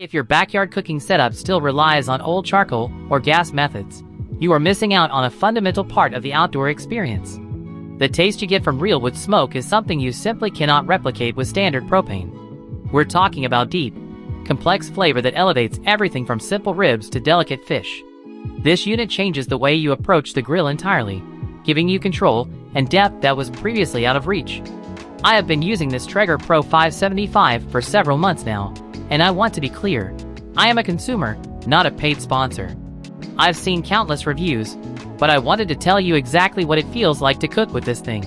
If your backyard cooking setup still relies on old charcoal or gas methods, you are missing out on a fundamental part of the outdoor experience. The taste you get from real wood smoke is something you simply cannot replicate with standard propane. We're talking about deep, complex flavor that elevates everything from simple ribs to delicate fish. This unit changes the way you approach the grill entirely, giving you control and depth that was previously out of reach. I have been using this Traeger Pro 575 for several months now, and I want to be clear, I am a consumer, not a paid sponsor. I've seen countless reviews, but I wanted to tell you exactly what it feels like to cook with this thing,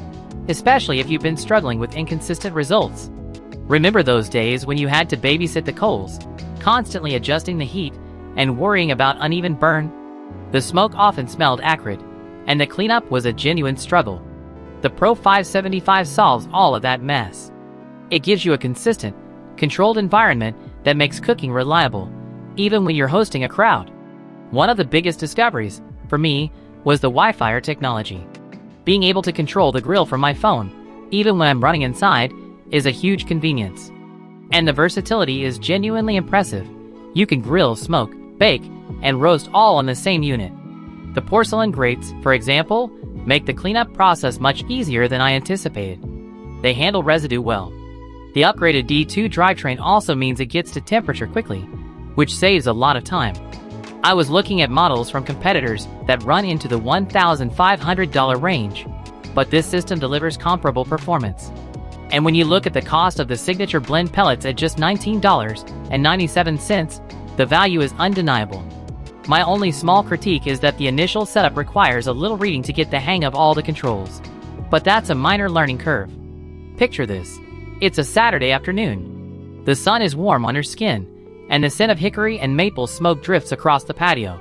especially if you've been struggling with inconsistent results. Remember those days when you had to babysit the coals, constantly adjusting the heat and worrying about uneven burn? The smoke often smelled acrid, and the cleanup was a genuine struggle. The Pro 575 solves all of that mess. It gives you a consistent, controlled environment that makes cooking reliable, even when you're hosting a crowd. One of the biggest discoveries, for me, was the Wi-Fi technology. Being able to control the grill from my phone, even when I'm running inside, is a huge convenience. And the versatility is genuinely impressive. You can grill, smoke, bake, and roast all on the same unit. The porcelain grates, for example, make the cleanup process much easier than I anticipated. They handle residue well. The upgraded D2 drivetrain also means it gets to temperature quickly, which saves a lot of time. I was looking at models from competitors that run into the $1,500 range, but this system delivers comparable performance. And when you look at the cost of the signature blend pellets at just $19.97, the value is undeniable. My only small critique is that the initial setup requires a little reading to get the hang of all the controls. But that's a minor learning curve. Picture this. It's a Saturday afternoon. The sun is warm on your skin, and the scent of hickory and maple smoke drifts across the patio.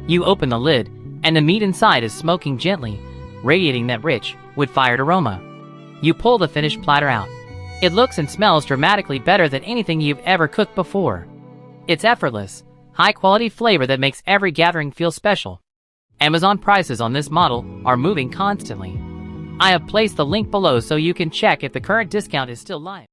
You open the lid, and the meat inside is smoking gently, radiating that rich, wood-fired aroma. You pull the finished platter out. It looks and smells dramatically better than anything you've ever cooked before. It's effortless, high-quality flavor that makes every gathering feel special. Amazon prices on this model are moving constantly. I have placed the link below so you can check if the current discount is still live.